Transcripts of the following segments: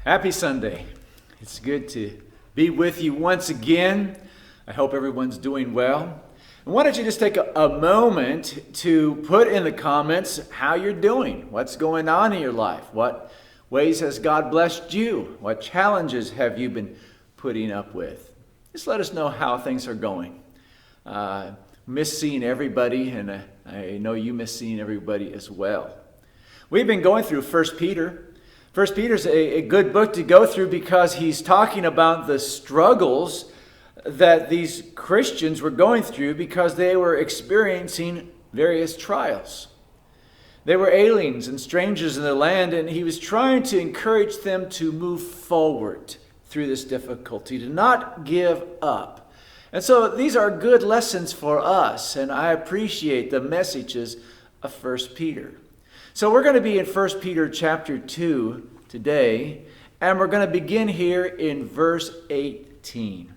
Happy Sunday. It's good to be with you once again. I hope everyone's doing well. And why don't you just take a moment to put in the comments how you're doing, what's going on in your life, what ways has God blessed you, what challenges have you been putting up with. Just let us know how things are going. Miss seeing everybody, and I know you miss seeing everybody as well. We've been going through 1 Peter. 1 Peter's a good book to go through because he's talking about the struggles that these Christians were going through because they were experiencing various trials. They were aliens and strangers in the land, and he was trying to encourage them to move forward through this difficulty, to not give up. And so these are good lessons for us, and I appreciate the messages of 1 Peter. So we're going to be in 1 Peter chapter 2 today, and we're going to begin here in verse 18.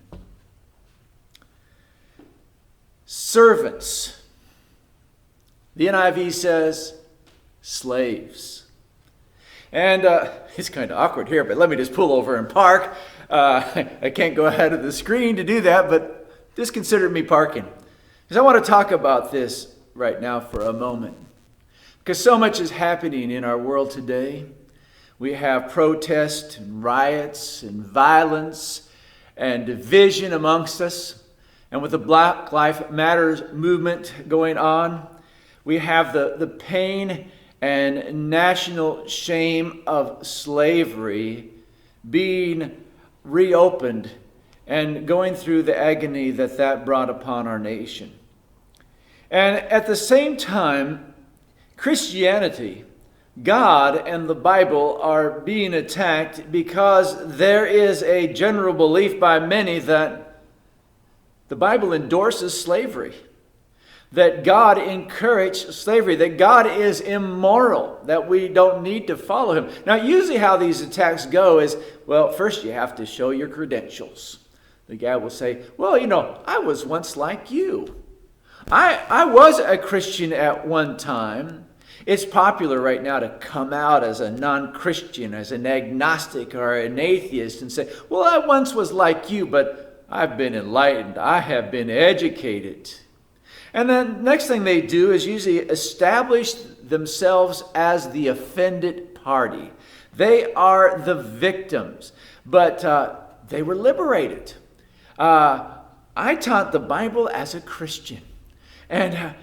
Servants. The NIV says slaves. And it's kind of awkward here, but let me just pull over and park. I can't go ahead of the screen to do that, but just consider me parking. Because I want to talk about this right now for a moment. Because so much is happening in our world today. We have protests and riots and violence and division amongst us. And with the Black Lives Matter movement going on, we have the pain and national shame of slavery being reopened and going through the agony that brought upon our nation. And at the same time, Christianity, God, and the Bible are being attacked because there is a general belief by many that the Bible endorses slavery, that God encouraged slavery, that God is immoral, that we don't need to follow him. Now, usually how these attacks go is, well, first you have to show your credentials. The guy will say, well, I was once like you. I was a Christian at one time. It's popular right now to come out as a non-Christian, as an agnostic or an atheist and say, well, I once was like you, but I've been enlightened. I have been educated. And then next thing they do is usually establish themselves as the offended party. They are the victims, but they were liberated. I taught the Bible as a Christian. And,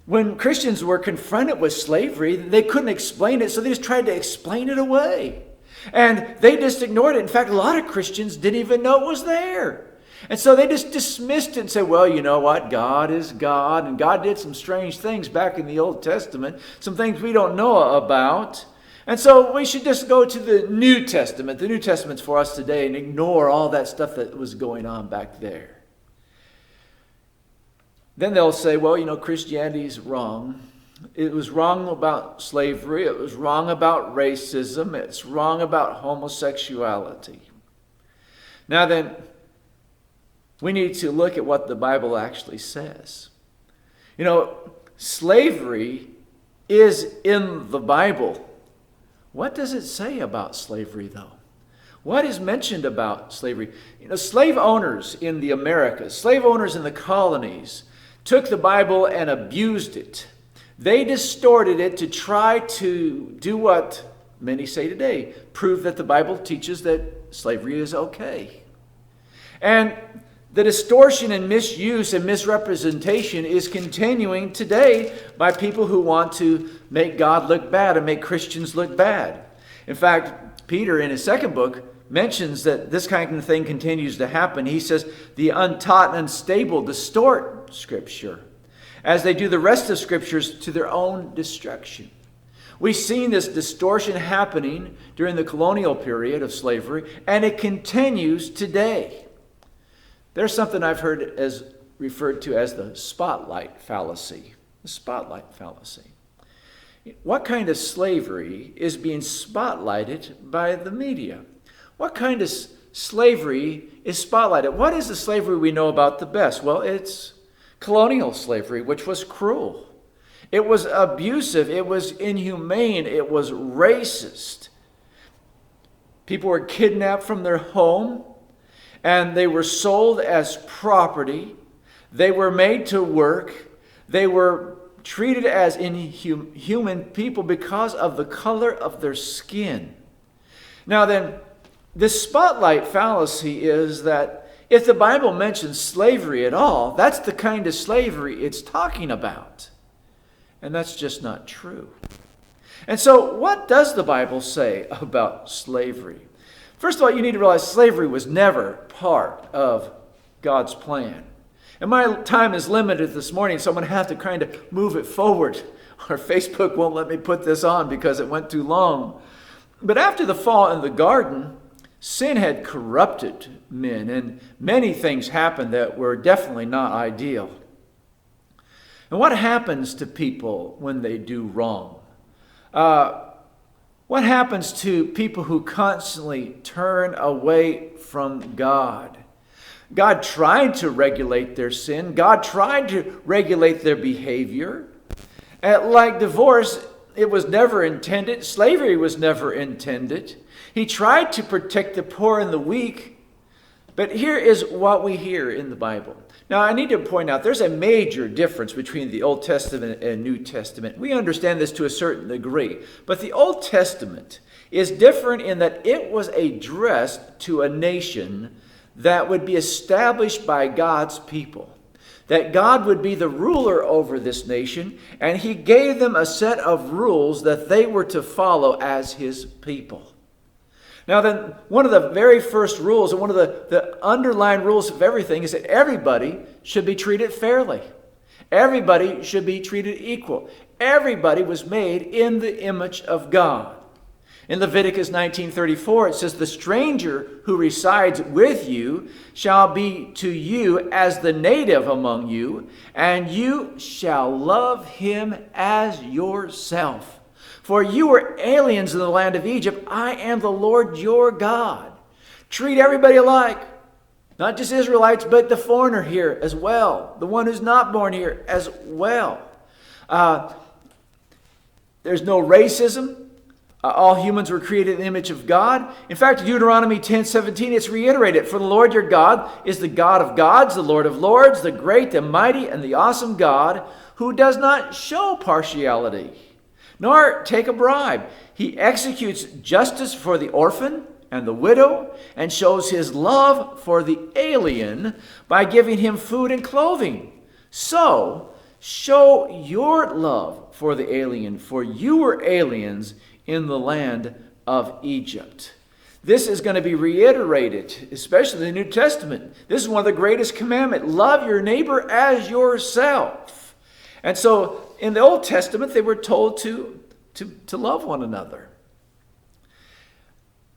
when Christians were confronted with slavery, they couldn't explain it, so they just tried to explain it away. And they just ignored it. In fact, a lot of Christians didn't even know it was there. And so they just dismissed it and said, well, you know what? God is God, and God did some strange things back in the Old Testament, some things we don't know about. And so we should just go to the New Testament. The New Testament's for us today, and ignore all that stuff that was going on back there. Then they'll say, well, Christianity is wrong. It was wrong about slavery. It was wrong about racism. It's wrong about homosexuality. Now then, we need to look at what the Bible actually says. Slavery is in the Bible. What does it say about slavery, though? What is mentioned about slavery? Slave owners in the Americas, slave owners in the colonies, took the Bible and abused it. They distorted it to try to do what many say today, prove that the Bible teaches that slavery is okay. And the distortion and misuse and misrepresentation is continuing today by people who want to make God look bad and make Christians look bad. In fact, Peter in his second book mentions that this kind of thing continues to happen. He says the untaught and unstable distort Scripture as they do the rest of Scriptures to their own destruction. We've seen this distortion happening during the colonial period of slavery, and it continues today. There's something I've heard as referred to as the spotlight fallacy. The spotlight fallacy. What kind of slavery is being spotlighted by the media? What kind of slavery is spotlighted? What is the slavery we know about the best? Well, it's colonial slavery, which was cruel. It was abusive. It was inhumane. It was racist. People were kidnapped from their home, and they were sold as property. They were made to work. They were treated as inhuman people because of the color of their skin. Now then, this spotlight fallacy is that if the Bible mentions slavery at all, that's the kind of slavery it's talking about. And that's just not true. And so what does the Bible say about slavery? First of all, you need to realize slavery was never part of God's plan. And my time is limited this morning, so I'm going to have to kind of move it forward. Our Facebook won't let me put this on because it went too long. But after the fall in the garden, sin had corrupted men, and many things happened that were definitely not ideal. And what happens to people when they do wrong? What happens to people who constantly turn away from God? God tried to regulate their sin. God tried to regulate their behavior. Like divorce, it was never intended. Slavery was never intended. He tried to protect the poor and the weak. But here is what we hear in the Bible. Now, I need to point out there's a major difference between the Old Testament and New Testament. We understand this to a certain degree. But the Old Testament is different in that it was addressed to a nation that would be established by God's people. That God would be the ruler over this nation, and he gave them a set of rules that they were to follow as his people. Now then, one of the very first rules, and one of the underlying rules of everything, is that everybody should be treated fairly. Everybody should be treated equal. Everybody was made in the image of God. In Leviticus 19:34, it says, "The stranger who resides with you shall be to you as the native among you, and you shall love him as yourself. For you were aliens in the land of Egypt. I am the Lord your God." Treat everybody alike. Not just Israelites, but the foreigner here as well. The one who's not born here as well. There's no racism. All humans were created in the image of God. In fact, Deuteronomy 10:17, it's reiterated, "For the Lord your God is the God of gods, the Lord of lords, the great, the mighty, and the awesome God, who does not show partiality, nor take a bribe. He executes justice for the orphan and the widow, and shows his love for the alien by giving him food and clothing. So, show your love for the alien, for you were aliens in the land of Egypt." This is going to be reiterated, especially in the New Testament. This is one of the greatest commandments. Love your neighbor as yourself. And so in the Old Testament, they were told to love one another.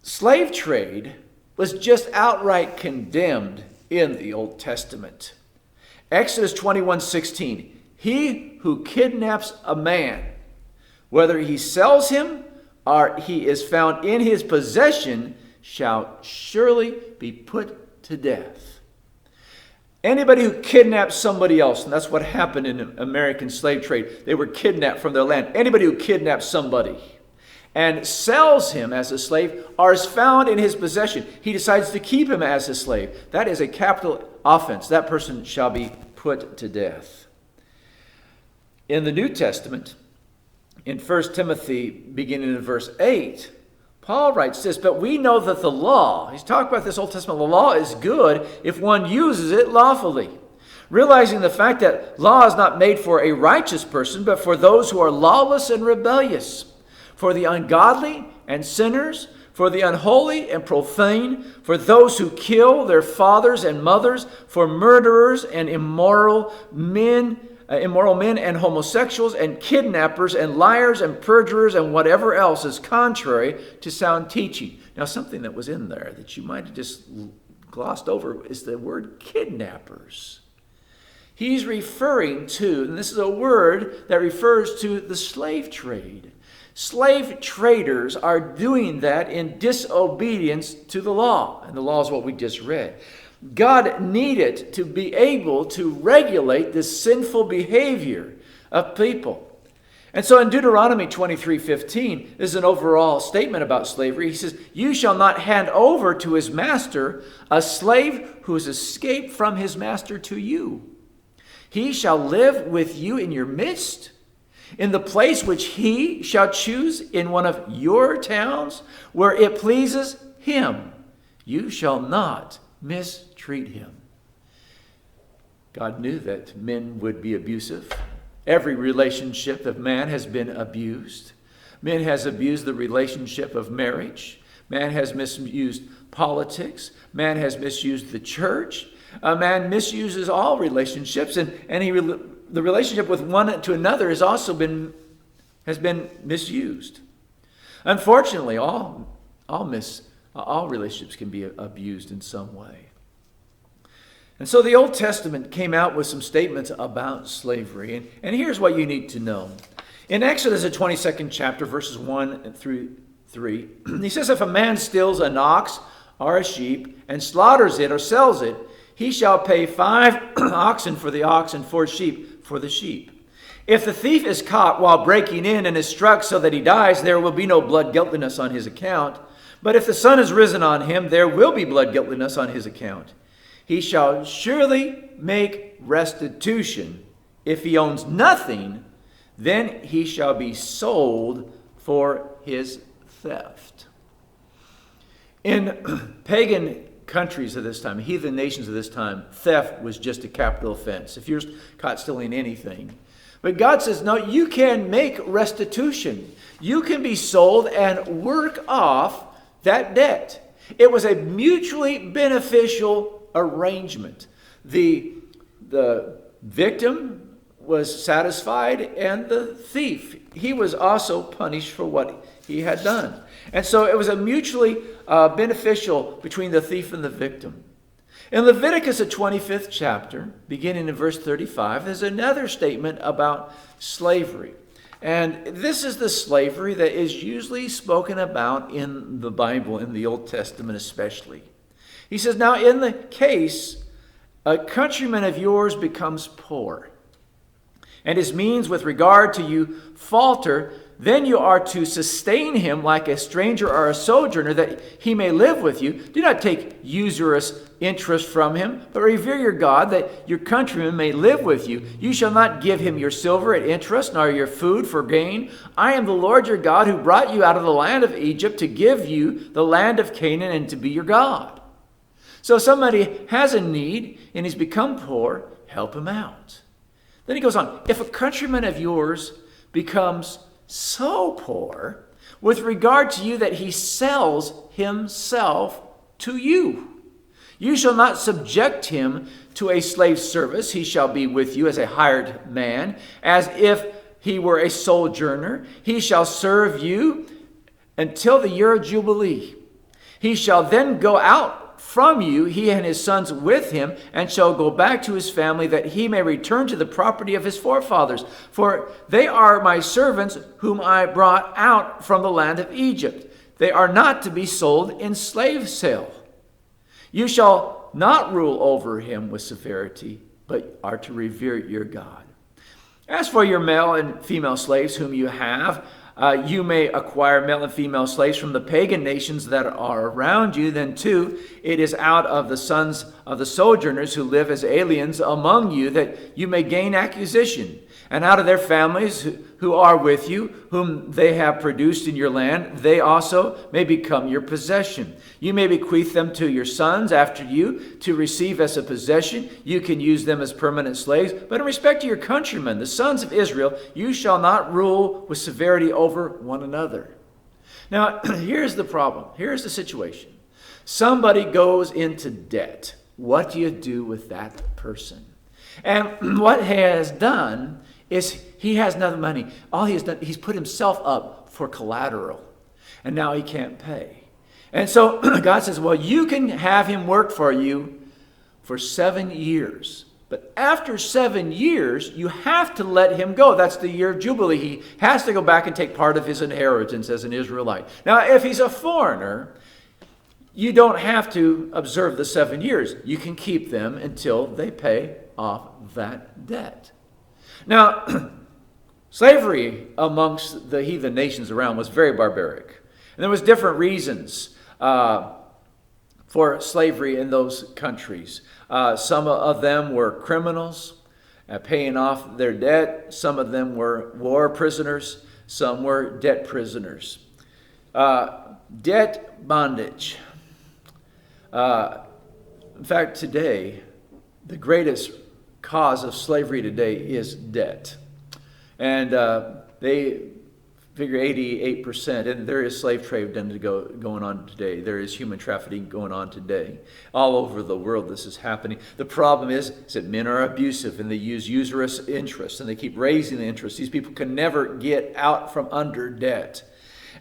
Slave trade was just outright condemned in the Old Testament. Exodus 21:16, "He who kidnaps a man, whether he sells him or he is found in his possession, shall surely be put to death." Anybody who kidnaps somebody else, and that's what happened in American slave trade. They were kidnapped from their land. Anybody who kidnaps somebody and sells him as a slave or is found in his possession, he decides to keep him as a slave, that is a capital offense. That person shall be put to death. In the New Testament, in 1 Timothy, beginning in verse 8, Paul writes this, "But we know that the law," he's talking about this Old Testament, "the law is good if one uses it lawfully, realizing the fact that law is not made for a righteous person, but for those who are lawless and rebellious, for the ungodly and sinners, for the unholy and profane, for those who kill their fathers and mothers, for murderers and immoral men and homosexuals and kidnappers and liars and perjurers and whatever else is contrary to sound teaching." Now, something that was in there that you might have just glossed over is the word kidnappers. He's referring to, and this is a word that refers to the slave trade. Slave traders are doing that in disobedience to the law. And the law is what we just read. God needed to be able to regulate this sinful behavior of people. And so in Deuteronomy 23:15, this is an overall statement about slavery. He says, "You shall not hand over to his master a slave who has escaped from his master to you. He shall live with you in your midst, in the place which he shall choose in one of your towns, where it pleases him. You shall not mistreat him." God knew that men would be abusive. Every relationship of man has been abused. Man has abused the relationship of marriage. Man has misused politics. Man has misused the church. A man misuses all relationships, and the relationship with one to another has been misused. Unfortunately, all relationships can be abused in some way. And so the Old Testament came out with some statements about slavery. And here's what you need to know. In Exodus, the 22nd chapter, verses 1 through 3, he says, "If a man steals an ox or a sheep and slaughters it or sells it, he shall pay 5 oxen for the ox and 4 sheep for the sheep. If the thief is caught while breaking in and is struck so that he dies, there will be no blood guiltiness on his account. But if the sun is risen on him, there will be blood guiltiness on his account. He shall surely make restitution. If he owns nothing, then he shall be sold for his theft." In pagan countries of this time, heathen nations of this time, theft was just a capital offense if you're caught stealing anything. But God says, no, you can make restitution. You can be sold and work off that debt. It was a mutually beneficial arrangement. The victim was satisfied, and the thief, he was also punished for what he had done. And so it was a mutually beneficial between the thief and the victim. In Leviticus, the 25th chapter, beginning in verse 35, there's another statement about slavery. And this is the slavery that is usually spoken about in the Bible, in the Old Testament especially. He says, "Now in the case a countryman of yours becomes poor, and his means with regard to you falter, then you are to sustain him like a stranger or a sojourner, that he may live with you. Do not take usurious interest from him, but revere your God, that your countryman may live with you. You shall not give him your silver at interest, nor your food for gain. I am the Lord your God, who brought you out of the land of Egypt to give you the land of Canaan and to be your God." So somebody has a need and he's become poor, help him out. Then he goes on, "If a countryman of yours becomes so poor with regard to you that he sells himself to you, you shall not subject him to a slave service. He shall be with you as a hired man, as if he were a sojourner. He shall serve you until the year of Jubilee. He shall then go out from you, he and his sons with him, and shall go back to his family, that he may return to the property of his forefathers. For they are my servants, whom I brought out from the land of Egypt. They are not to be sold in slave sale. You shall not rule over him with severity, but are to revere your God. As for your male and female slaves whom you have, you may acquire male and female slaves from the pagan nations that are around you. Then too, it is out of the sons of the sojourners who live as aliens among you that you may gain acquisition, and out of their families who are with you, whom they have produced in your land, they also may become your possession. You may bequeath them to your sons after you to receive as a possession. You can use them as permanent slaves. But in respect to your countrymen, the sons of Israel, you shall not rule with severity over one another." Now, here's the problem. Here's the situation. Somebody goes into debt. What do you do with that person? And what he has done is he has no money. All he has done, he's put himself up for collateral. And now he can't pay. And so God says, well, you can have him work for you for 7 years. But after 7 years, you have to let him go. That's the year of Jubilee. He has to go back and take part of his inheritance as an Israelite. Now, if he's a foreigner, you don't have to observe the 7 years. You can keep them until they pay off that debt. Now, Slavery amongst the heathen nations around was very barbaric. And there was different reasons for slavery in those countries. Some of them were criminals, paying off their debt. Some of them were war prisoners. Some were debt prisoners. Debt bondage. In fact, today, the greatest cause of slavery today is debt. And they figure 88%, and there is slave trade going on today. There is human trafficking going on today. All over the world this is happening. The problem is that men are abusive, and they use usurious interest, and they keep raising the interest. These people can never get out from under debt.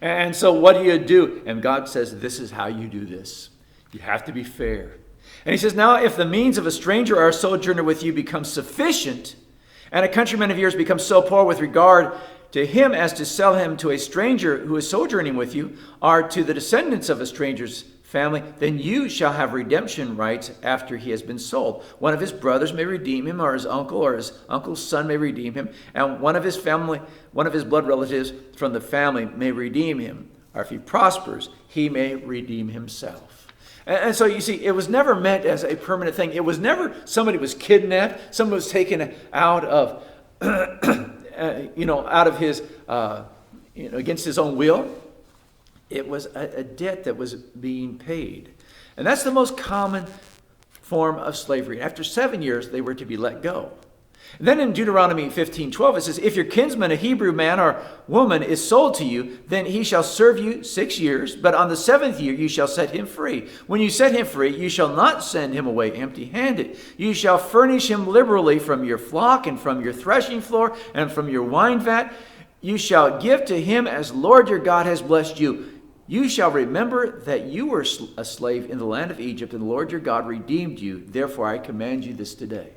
And so what do? And God says, this is how you do this. You have to be fair. And he says, now if the means of a stranger or a sojourner with you become sufficient, and a countryman of yours becomes so poor with regard to him as to sell him to a stranger who is sojourning with you, or to the descendants of a stranger's family, then you shall have redemption rights after he has been sold. One of his brothers may redeem him, or his uncle's son may redeem him, and one of his blood relatives from the family may redeem him. Or if he prospers, he may redeem himself. And so you see, it was never meant as a permanent thing. It was never somebody was kidnapped, someone was taken out of, out of his, against his own will. It was a debt that was being paid. And that's the most common form of slavery. After 7 years, they were to be let go. And then in Deuteronomy 15:12, it says, if your kinsman, a Hebrew man or woman, is sold to you, then he shall serve you 6 years, but on the 7th year you shall set him free. When you set him free, you shall not send him away empty-handed. You shall furnish him liberally from your flock and from your threshing floor and from your wine vat. You shall give to him as Lord your God has blessed you. You shall remember that you were a slave in the land of Egypt, and the Lord your God redeemed you. Therefore I command you this today.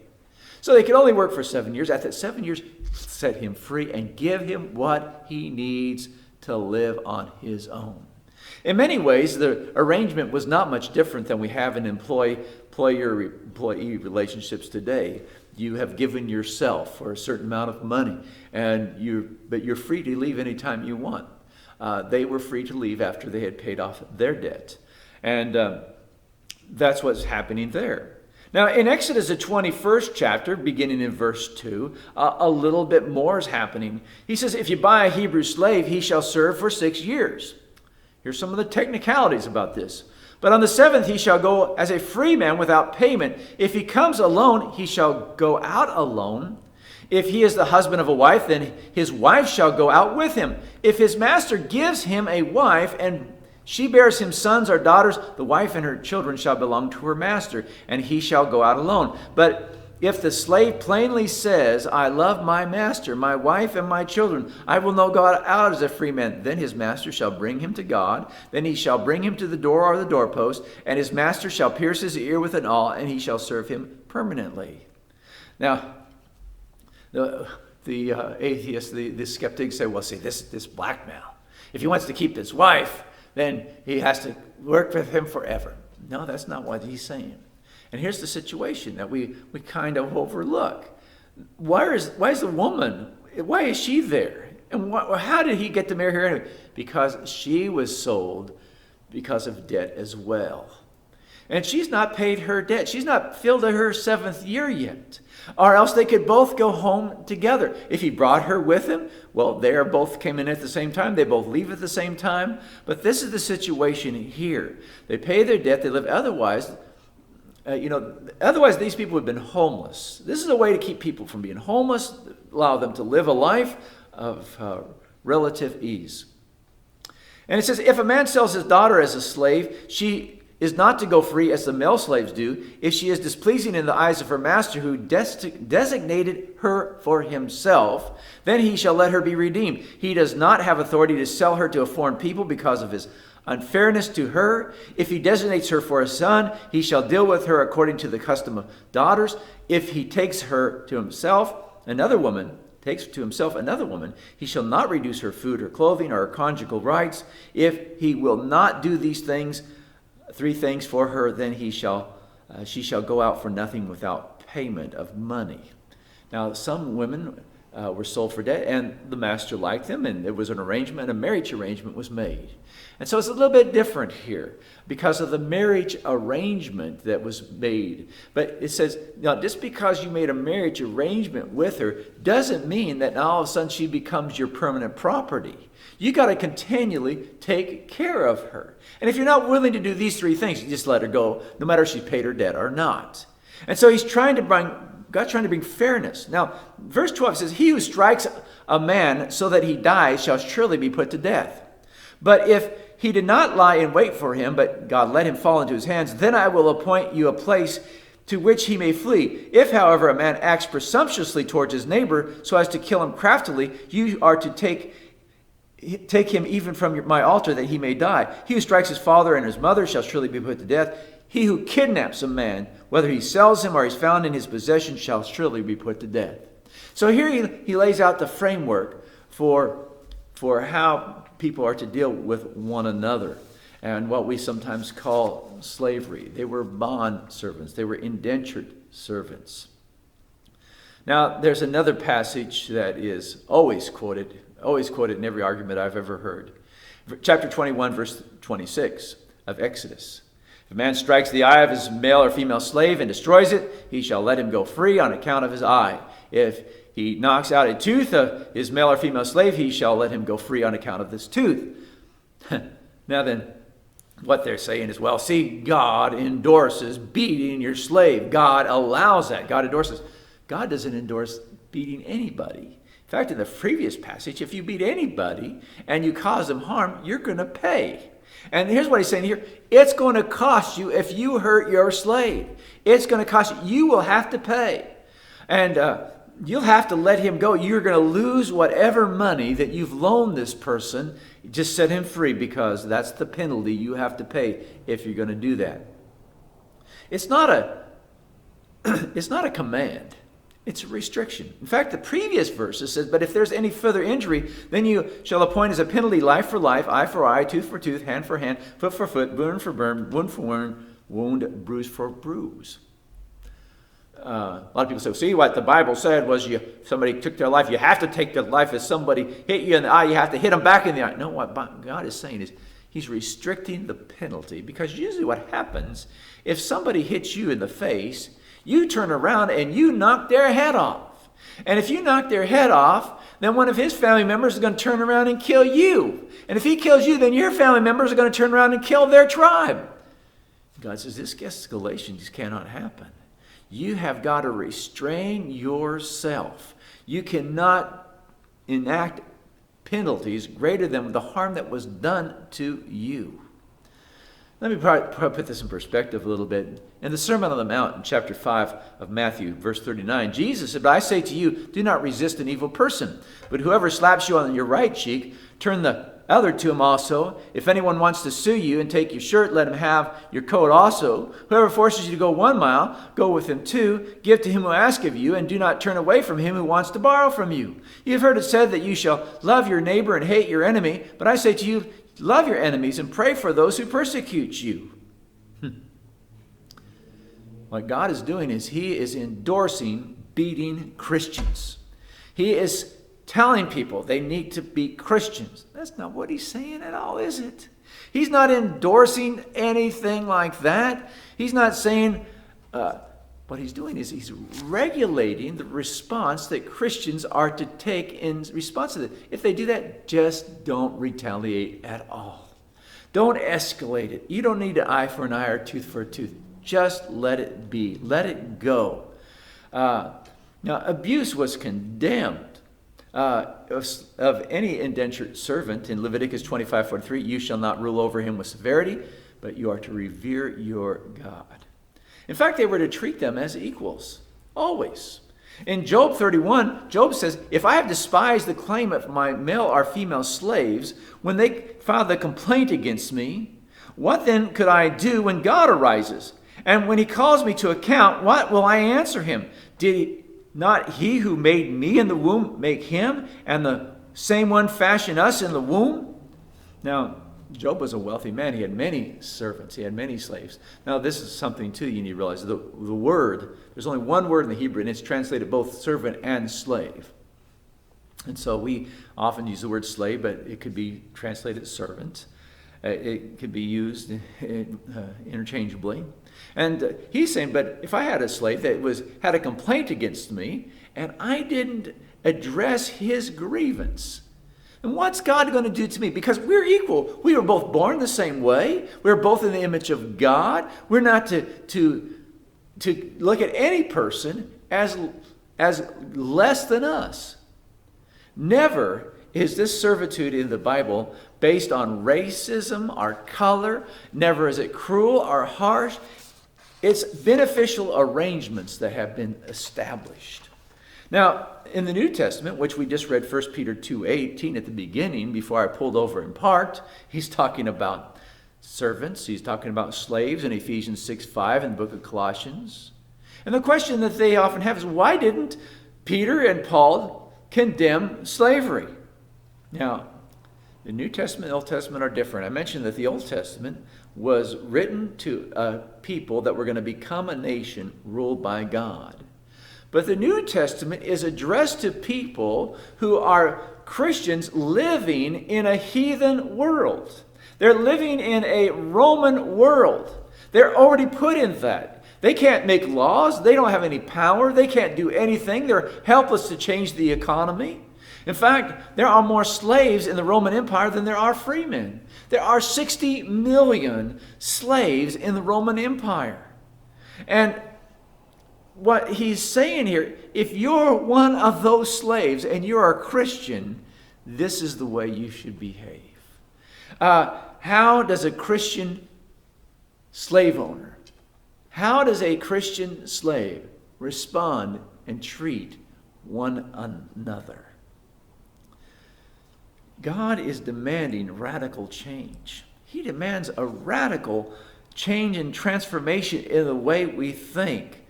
So they could only work for 7 years. After 7 years, set him free and give him what he needs to live on his own. In many ways, the arrangement was not much different than we have in employer-employee relationships today. You have given yourself for a certain amount of money, but you're free to leave anytime you want. They were free to leave after they had paid off their debt. And that's what's happening there. Now, in Exodus, the 21st chapter, beginning in verse 2, a little bit more is happening. He says, if you buy a Hebrew slave, he shall serve for 6 years. Here's some of the technicalities about this. But on the 7th, he shall go as a free man without payment. If he comes alone, he shall go out alone. If he is the husband of a wife, then his wife shall go out with him. If his master gives him a wife and she bears him sons or daughters, the wife and her children shall belong to her master, and he shall go out alone. But if the slave plainly says, I love my master, my wife, and my children, I will not go out as a free man, then his master shall bring him to God. Then he shall bring him to the door or the doorpost, and his master shall pierce his ear with an awl, and he shall serve him permanently. Now, the atheists, the skeptics say, well, see, this blackmail. If he wants to keep his wife, then he has to work with him forever. No, that's not what he's saying. And here's the situation that we kind of overlook. Why is the woman, why is she there? And how did he get to marry her anyway? Because she was sold because of debt as well. And she's not paid her debt. She's not filled her 7th year yet. Or else they could both go home together. If he brought her with him, well, they both came in at the same time. They both leave at the same time. But this is the situation here. They pay their debt. They live otherwise. Otherwise these people would have been homeless. This is a way to keep people from being homeless, allow them to live a life of relative ease. And it says, if a man sells his daughter as a slave, she is not to go free as the male slaves do, if she is displeasing in the eyes of her master who designated her for himself, then he shall let her be redeemed. He does not have authority to sell her to a foreign people because of his unfairness to her. If he designates her for a son, he shall deal with her according to the custom of daughters. If he takes to himself another woman, he shall not reduce her food or clothing or her conjugal rights. If he will not do these things, 3 things for her, then she shall go out for nothing without payment of money. Now, some women were sold for debt, and the master liked them, and there was an arrangement, a marriage arrangement was made. And so it's a little bit different here because of the marriage arrangement that was made. But it says, now, just because you made a marriage arrangement with her doesn't mean that now all of a sudden she becomes your permanent property. You got to continually take care of her. And if you're not willing to do these three things, you just let her go, no matter if she's paid her debt or not. And so God's trying to bring fairness. Now, verse 12 says, he who strikes a man so that he dies shall surely be put to death. But if he did not lie in wait for him, but God let him fall into his hands, then I will appoint you a place to which he may flee. If, however, a man acts presumptuously towards his neighbor so as to kill him craftily, you are to take him even from my altar that he may die. He who strikes his father and his mother shall surely be put to death. He who kidnaps a man, whether he sells him or is found in his possession, shall surely be put to death. So here he lays out the framework for how people are to deal with one another, and what we sometimes call slavery. They were bond servants. They were indentured servants. Now, there's another passage that is always quoted in every argument I've ever heard. Chapter 21, verse 26 of Exodus. If a man strikes the eye of his male or female slave and destroys it, he shall let him go free on account of his eye. If he knocks out a tooth of his male or female slave, he shall let him go free on account of this tooth. Now then, what they're saying is, well, see, God endorses beating your slave. God allows that. God endorses. God doesn't endorse beating anybody. In fact, in the previous passage, if you beat anybody and you cause them harm, you're going to pay. And here's what he's saying here. It's going to cost you if you hurt your slave. It's going to cost you. You will have to pay. And you'll have to let him go. You're going to lose whatever money that you've loaned this person. Just set him free, because that's the penalty you have to pay if you're going to do that. It's not a command. It's a restriction. In fact, the previous verses says, but if there's any further injury, then you shall appoint as a penalty life for life, eye for eye, tooth for tooth, hand for hand, foot for foot, burn for burn, wound for wound, bruise for bruise. A lot of people say, see, what the Bible said was if somebody took their life, you have to take their life. If somebody hit you in the eye, you have to hit them back in the eye. No, what God is saying is he's restricting the penalty, because usually what happens, if somebody hits you in the face, you turn around and you knock their head off. And if you knock their head off, then one of his family members is going to turn around and kill you. And if he kills you, then your family members are going to turn around and kill their tribe. God says this escalation just cannot happen. You have got to restrain yourself. You cannot enact penalties greater than the harm that was done to you. Let me put this in perspective a little bit. In the Sermon on the Mount in chapter 5 of Matthew, verse 39, Jesus said, but I say to you, do not resist an evil person, but whoever slaps you on your right cheek, turn the other to him also. If anyone wants to sue you and take your shirt, let him have your coat also. Whoever forces you to go 1 mile, go with him 2. Give to him who asks of you, and do not turn away from him who wants to borrow from you. You have heard it said that you shall love your neighbor and hate your enemy, but I say to you, love your enemies and pray for those who persecute you. What God is doing is he is endorsing beating Christians. He is telling people they need to be Christians. That's not what he's saying at all, is it? He's not endorsing anything like that. He's not saying, what he's doing is he's regulating the response that Christians are to take in response to that. If they do that, just don't retaliate at all. Don't escalate it. You don't need an eye for an eye or tooth for a tooth. Just let it be. Let it go. Now, abuse was condemned. Of any indentured servant in Leviticus 25:43, you shall not rule over him with severity, but you are to revere your God. In fact, they were to treat them as equals, always. In Job 31, Job says, if I have despised the claim of my male or female slaves, when they filed the complaint against me, what then could I do when God arises? And when he calls me to account, what will I answer him? Did not he who made me in the womb make him, and the same one fashion us in the womb? Now, Job was a wealthy man. He had many servants. He had many slaves. Now, this is something, too, you need to realize. The word, there's only one word in the Hebrew, and it's translated both servant and slave. And so we often use the word slave, but it could be translated servant. It could be used interchangeably. And he's saying, but if I had a slave that had a complaint against me, and I didn't address his grievance, and what's God going to do to me? Because we're equal. We were both born the same way. We're both in the image of God. We're not to look at any person as less than us. Never is this servitude in the Bible based on racism or color. Never is it cruel or harsh. It's beneficial arrangements that have been established. Now, in the New Testament, which we just read 1 Peter 2:18 at the beginning, before I pulled over and parked, he's talking about servants. He's talking about slaves in Ephesians 6:5 in the book of Colossians. And the question that they often have is, why didn't Peter and Paul condemn slavery? Now, the New Testament and the Old Testament are different. I mentioned that the Old Testament was written to a people that were going to become a nation ruled by God. But the New Testament is addressed to people who are Christians living in a heathen world. They're living in a Roman world. They're already put in that. They can't make laws. They don't have any power. They can't do anything. They're helpless to change the economy. In fact, there are more slaves in the Roman Empire than there are free men. There are 60 million slaves in the Roman Empire. And what he's saying here, if you're one of those slaves and you're a Christian, this is the way you should behave. How does a Christian slave owner, how does a Christian slave respond and treat one another? God is demanding radical change. He demands a radical change and transformation in the way we think.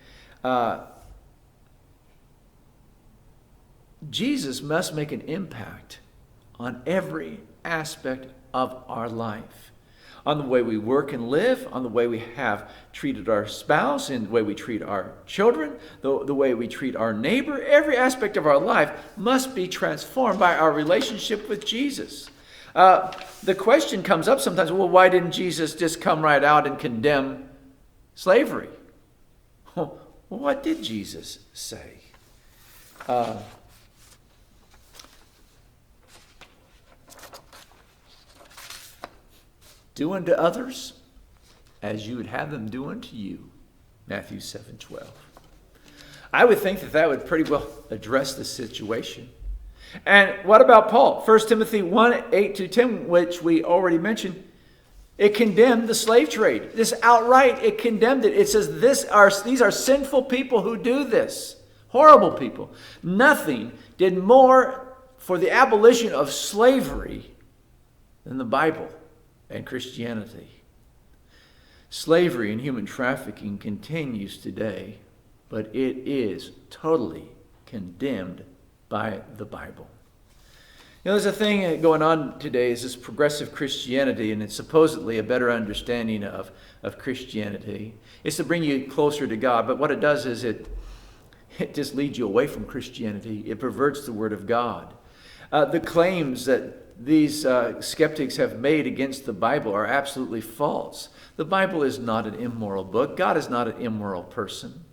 Jesus must make an impact on every aspect of our life. On the way we work and live, on the way we have treated our spouse, in the way we treat our children, the way we treat our neighbor. Every aspect of our life must be transformed by our relationship with Jesus. The question comes up sometimes, well, why didn't Jesus just come right out and condemn slavery? Well, what did Jesus say? Do unto others as you would have them do unto you. Matthew 7:12. I would think that would pretty well address the situation. And what about Paul? 1 Timothy 1:8-10, which we already mentioned, it condemned the slave trade. This outright, it condemned it. It says these are sinful people who do this. Horrible people. Nothing did more for the abolition of slavery than the Bible and Christianity. Slavery and human trafficking continues today, but it is totally condemned by the Bible. You know, there's a thing going on today is this progressive Christianity, and it's supposedly a better understanding of Christianity. It's to bring you closer to God, but what it does is it just leads you away from Christianity. It perverts the Word of God. The claims that these skeptics have made against the Bible are absolutely false. The Bible is not an immoral book. God is not an immoral person.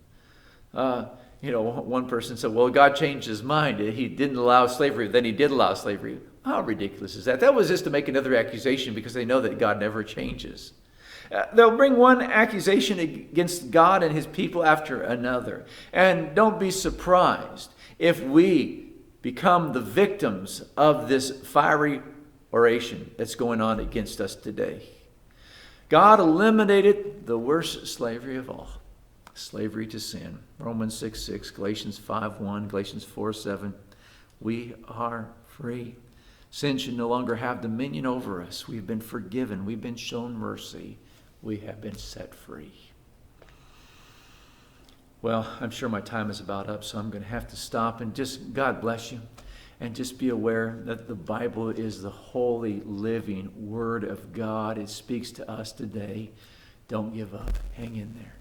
One person said, well, God changed his mind. He didn't allow slavery, then he did allow slavery. How ridiculous is that? That was just to make another accusation because they know that God never changes. They'll bring one accusation against God and his people after another. And don't be surprised if we become the victims of this fiery oration that's going on against us today. God eliminated the worst slavery of all. Slavery to sin. Romans 6:6, Galatians 5:1, Galatians 4:7. We are free. Sin should no longer have dominion over us. We've been forgiven. We've been shown mercy. We have been set free. Well, I'm sure my time is about up, so I'm going to have to stop. And just, God bless you. And just be aware that the Bible is the holy, living Word of God. It speaks to us today. Don't give up. Hang in there.